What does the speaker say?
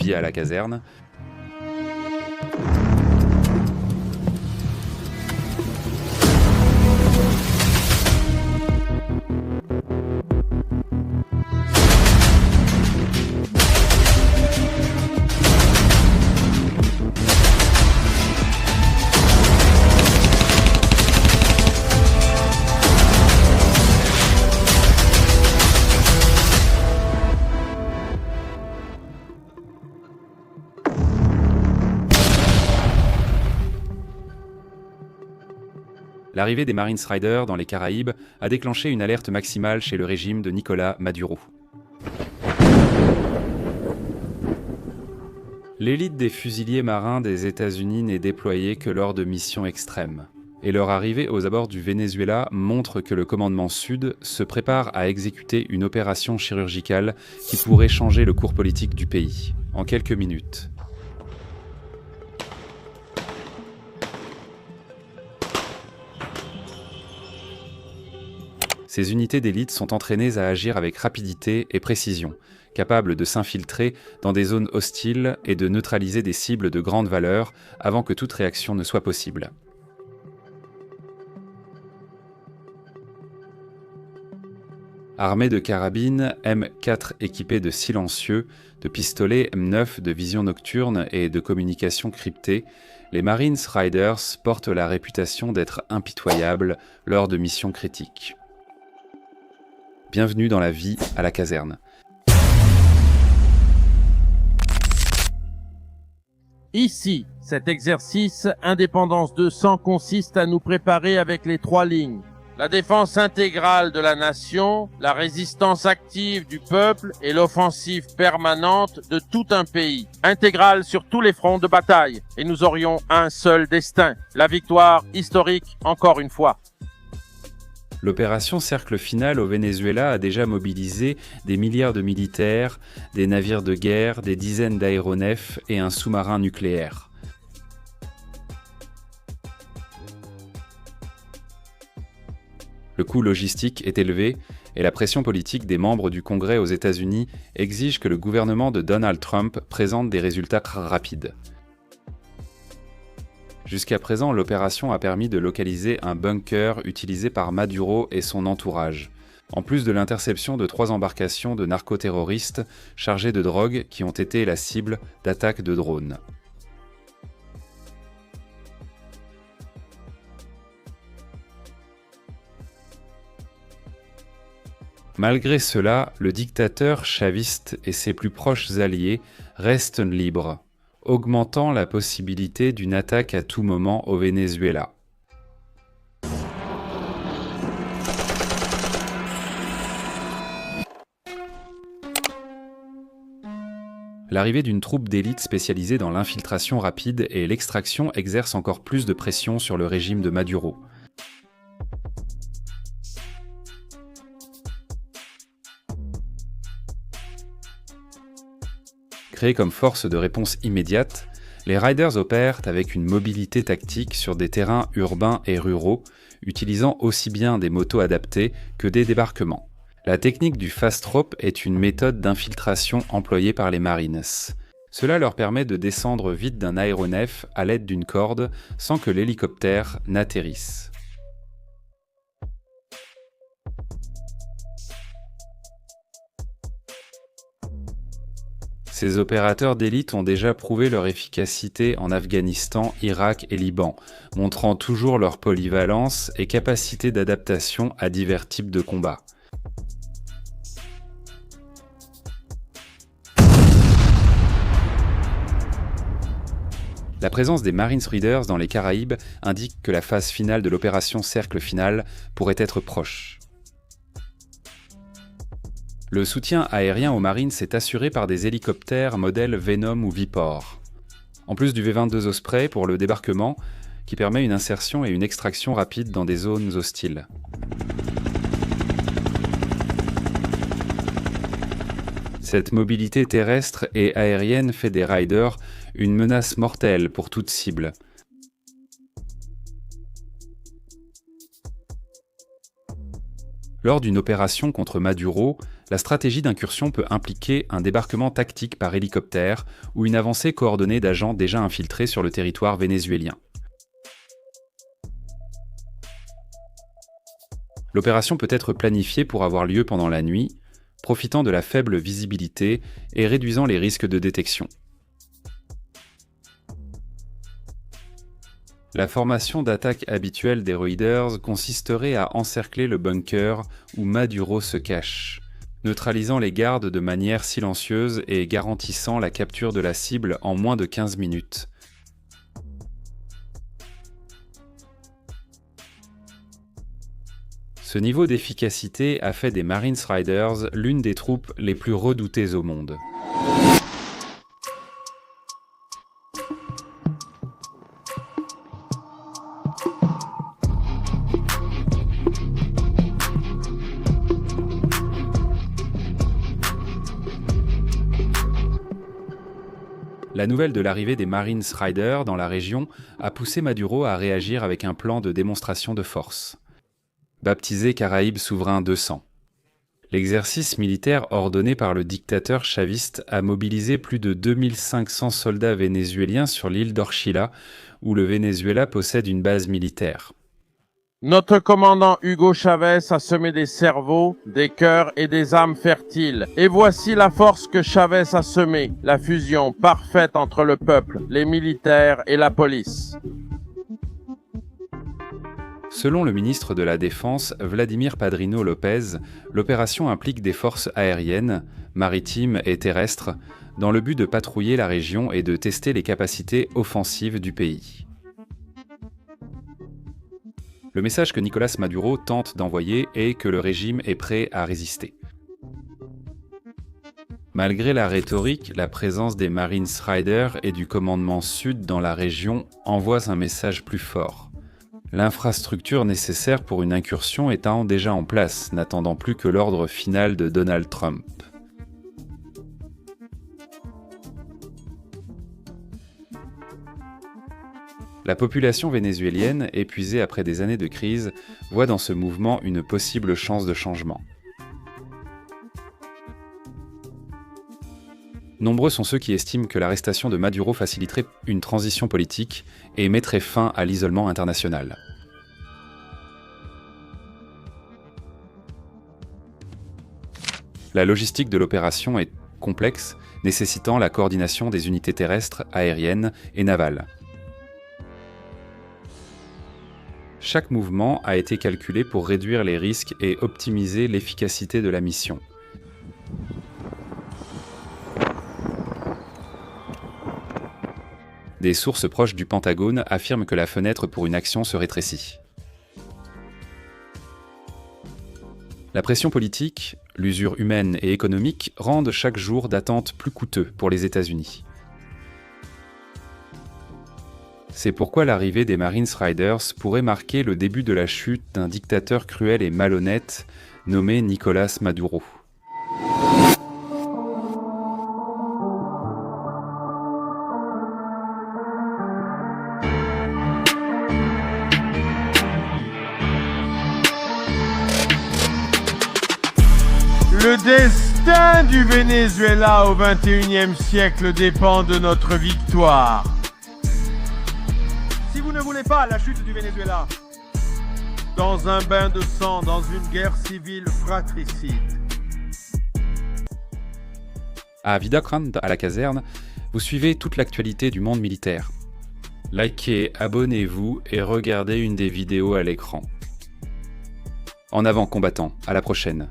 vie à la caserne. L'arrivée des Marines Riders dans les Caraïbes a déclenché une alerte maximale chez le régime de Nicolás Maduro. L'élite des fusiliers marins des États-Unis n'est déployée que lors de missions extrêmes. Et leur arrivée aux abords du Venezuela montre que le commandement Sud se prépare à exécuter une opération chirurgicale qui pourrait changer le cours politique du pays, en quelques minutes. Ces unités d'élite sont entraînées à agir avec rapidité et précision, capables de s'infiltrer dans des zones hostiles et de neutraliser des cibles de grande valeur avant que toute réaction ne soit possible. Armés de carabines M4 équipées de silencieux, de pistolets M9 de vision nocturne et de communication cryptée, les Marines Riders portent la réputation d'être impitoyables lors de missions critiques. Bienvenue dans la vie à la caserne. Ici, cet exercice Indépendance 200 consiste à nous préparer avec les 3 lignes. La défense intégrale de la nation, la résistance active du peuple et l'offensive permanente de tout un pays. Intégrale sur tous les fronts de bataille. Et nous aurions un seul destin, la victoire historique encore une fois. L'opération Cercle Final au Venezuela a déjà mobilisé des milliards de militaires, des navires de guerre, des dizaines d'aéronefs et un sous-marin nucléaire. Le coût logistique est élevé et la pression politique des membres du Congrès aux États-Unis exige que le gouvernement de Donald Trump présente des résultats rapides. Jusqu'à présent, l'opération a permis de localiser un bunker utilisé par Maduro et son entourage, en plus de l'interception de 3 embarcations de narcoterroristes chargées de drogue qui ont été la cible d'attaques de drones. Malgré cela, le dictateur chaviste et ses plus proches alliés restent libres, augmentant la possibilité d'une attaque à tout moment au Venezuela. L'arrivée d'une troupe d'élite spécialisée dans l'infiltration rapide et l'extraction exerce encore plus de pression sur le régime de Maduro. Créés comme force de réponse immédiate, les Riders opèrent avec une mobilité tactique sur des terrains urbains et ruraux, utilisant aussi bien des motos adaptées que des débarquements. La technique du fast rope est une méthode d'infiltration employée par les Marines. Cela leur permet de descendre vite d'un aéronef à l'aide d'une corde sans que l'hélicoptère n'atterrisse. Ces opérateurs d'élite ont déjà prouvé leur efficacité en Afghanistan, Irak et Liban, montrant toujours leur polyvalence et capacité d'adaptation à divers types de combats. La présence des Marines Riders dans les Caraïbes indique que la phase finale de l'opération Cercle Final pourrait être proche. Le soutien aérien aux Marines est assuré par des hélicoptères modèle Venom ou Vipor. En plus du V-22 Osprey pour le débarquement, qui permet une insertion et une extraction rapide dans des zones hostiles. Cette mobilité terrestre et aérienne fait des Riders une menace mortelle pour toute cible. Lors d'une opération contre Maduro, la stratégie d'incursion peut impliquer un débarquement tactique par hélicoptère ou une avancée coordonnée d'agents déjà infiltrés sur le territoire vénézuélien. L'opération peut être planifiée pour avoir lieu pendant la nuit, profitant de la faible visibilité et réduisant les risques de détection. La formation d'attaque habituelle des Raiders consisterait à encercler le bunker où Maduro se cache, neutralisant les gardes de manière silencieuse et garantissant la capture de la cible en moins de 15 minutes. Ce niveau d'efficacité a fait des Marines Raiders l'une des troupes les plus redoutées au monde. La nouvelle de l'arrivée des Marines Raiders dans la région a poussé Maduro à réagir avec un plan de démonstration de force, baptisé Caraïbes souverain 200. L'exercice militaire ordonné par le dictateur chaviste a mobilisé plus de 2500 soldats vénézuéliens sur l'île d'Orchila, où le Venezuela possède une base militaire. Notre commandant Hugo Chavez a semé des cerveaux, des cœurs et des âmes fertiles. Et voici la force que Chavez a semée, la fusion parfaite entre le peuple, les militaires et la police. Selon le ministre de la Défense, Vladimir Padrino López, l'opération implique des forces aériennes, maritimes et terrestres, dans le but de patrouiller la région et de tester les capacités offensives du pays. Le message que Nicolás Maduro tente d'envoyer est que le régime est prêt à résister. Malgré la rhétorique, la présence des Marines Raiders et du commandement Sud dans la région envoie un message plus fort. L'infrastructure nécessaire pour une incursion étant déjà en place, n'attendant plus que l'ordre final de Donald Trump. La population vénézuélienne, épuisée après des années de crise, voit dans ce mouvement une possible chance de changement. Nombreux sont ceux qui estiment que l'arrestation de Maduro faciliterait une transition politique et mettrait fin à l'isolement international. La logistique de l'opération est complexe, nécessitant la coordination des unités terrestres, aériennes et navales. Chaque mouvement a été calculé pour réduire les risques et optimiser l'efficacité de la mission. Des sources proches du Pentagone affirment que la fenêtre pour une action se rétrécit. La pression politique, l'usure humaine et économique rendent chaque jour d'attente plus coûteux pour les États-Unis. C'est pourquoi l'arrivée des Marines Raiders pourrait marquer le début de la chute d'un dictateur cruel et malhonnête nommé Nicolás Maduro. Le destin du Venezuela au XXIe siècle dépend de notre victoire. Si vous ne voulez pas la chute du Venezuela, Dans un bain de sang, dans une guerre civile fratricide. À Vidakrant, à la caserne, vous suivez toute l'actualité du monde militaire. Likez, abonnez-vous et regardez une des vidéos à l'écran. En avant combattants, à la prochaine.